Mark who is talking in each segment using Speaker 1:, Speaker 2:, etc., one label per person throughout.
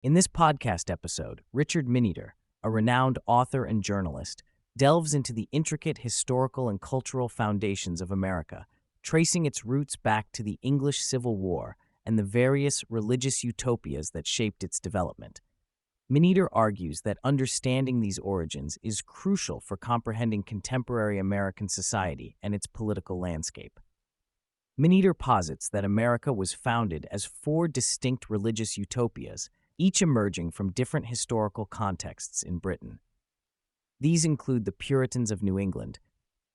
Speaker 1: In this podcast episode, Richard Miniter, a renowned author and journalist, delves into the intricate historical and cultural foundations of America, tracing its roots back to the English Civil War and the various religious utopias that shaped its development. Miniter argues that understanding these origins is crucial for comprehending contemporary American society and its political landscape. Miniter posits that America was founded as four distinct religious utopias, each emerging from different historical contexts in Britain. These include the Puritans of New England,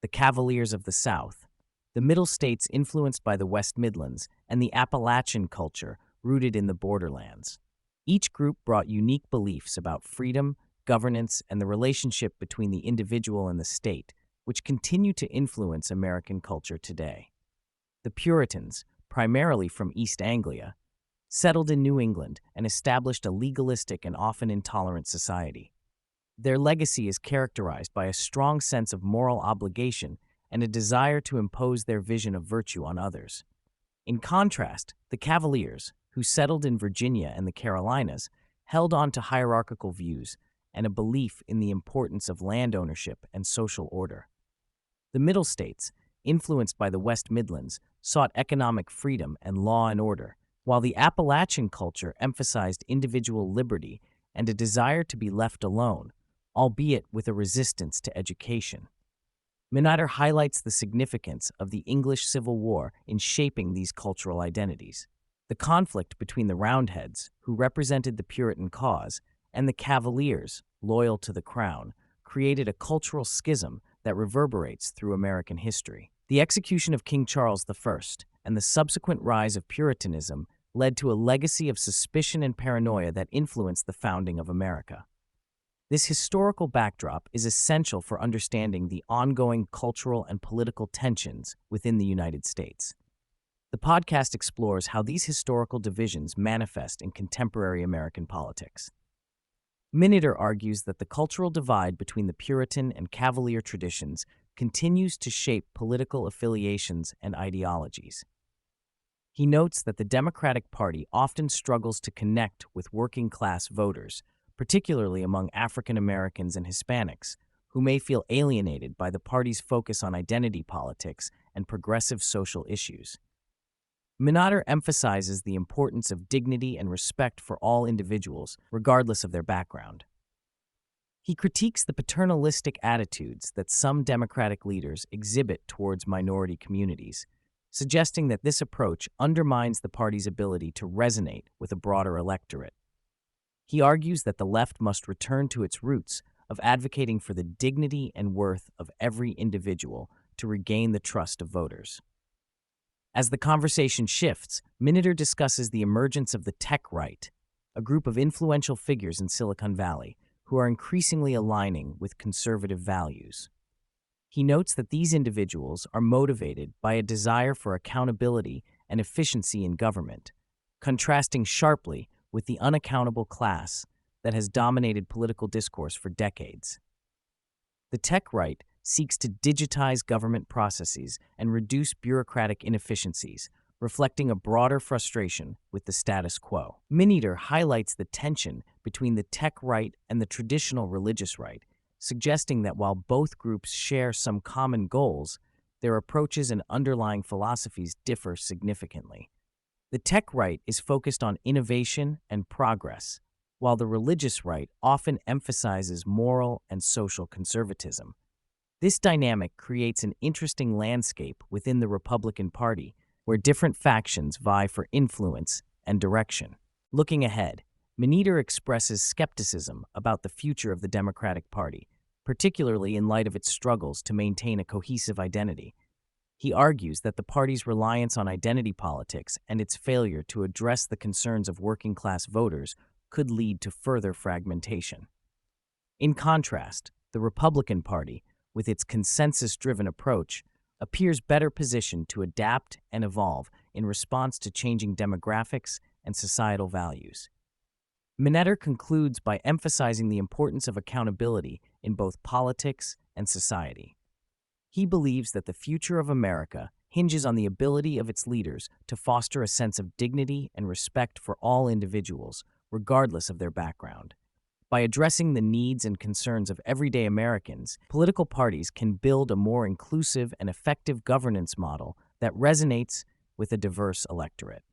Speaker 1: the Cavaliers of the South, the Middle States influenced by the West Midlands, and the Appalachian culture rooted in the borderlands. Each group brought unique beliefs about freedom, governance, and the relationship between the individual and the state, which continue to influence American culture today. The Puritans, primarily from East Anglia, settled in New England and established a legalistic and often intolerant society. Their legacy is characterized by a strong sense of moral obligation and a desire to impose their vision of virtue on others. In contrast, the Cavaliers, who settled in Virginia and the Carolinas, held on to hierarchical views and a belief in the importance of land ownership and social order. The Middle States, influenced by the West Midlands, sought economic freedom and law and order, while the Appalachian culture emphasized individual liberty and a desire to be left alone, albeit with a resistance to education. Miniter highlights the significance of the English Civil War in shaping these cultural identities. The conflict between the Roundheads, who represented the Puritan cause, and the Cavaliers, loyal to the crown, created a cultural schism that reverberates through American history. The execution of King Charles I and the subsequent rise of Puritanism led to a legacy of suspicion and paranoia that influenced the founding of America. This historical backdrop is essential for understanding the ongoing cultural and political tensions within the United States. The podcast explores how these historical divisions manifest in contemporary American politics. Miniter argues that the cultural divide between the Puritan and Cavalier traditions continues to shape political affiliations and ideologies. He notes that the Democratic Party often struggles to connect with working-class voters, particularly among African Americans and Hispanics, who may feel alienated by the party's focus on identity politics and progressive social issues. Miniter emphasizes the importance of dignity and respect for all individuals, regardless of their background. He critiques the paternalistic attitudes that some Democratic leaders exhibit towards minority communities, suggesting that this approach undermines the party's ability to resonate with a broader electorate. He argues that the left must return to its roots of advocating for the dignity and worth of every individual to regain the trust of voters. As the conversation shifts, Miniter discusses the emergence of the tech right, a group of influential figures in Silicon Valley who are increasingly aligning with conservative values. He notes that these individuals are motivated by a desire for accountability and efficiency in government, contrasting sharply with the unaccountable class that has dominated political discourse for decades. The tech right seeks to digitize government processes and reduce bureaucratic inefficiencies, reflecting a broader frustration with the status quo. Miniter highlights the tension between the tech right and the traditional religious right, suggesting that while both groups share some common goals, their approaches and underlying philosophies differ significantly. The tech right is focused on innovation and progress, while the religious right often emphasizes moral and social conservatism. This dynamic creates an interesting landscape within the Republican Party, where different factions vie for influence and direction. Looking ahead, Miniter expresses skepticism about the future of the Democratic Party, particularly in light of its struggles to maintain a cohesive identity. He argues that the party's reliance on identity politics and its failure to address the concerns of working-class voters could lead to further fragmentation. In contrast, the Republican Party, with its consensus-driven approach, appears better positioned to adapt and evolve in response to changing demographics and societal values. Miniter concludes by emphasizing the importance of accountability in both politics and society. He believes that the future of America hinges on the ability of its leaders to foster a sense of dignity and respect for all individuals, regardless of their background. By addressing the needs and concerns of everyday Americans, political parties can build a more inclusive and effective governance model that resonates with a diverse electorate.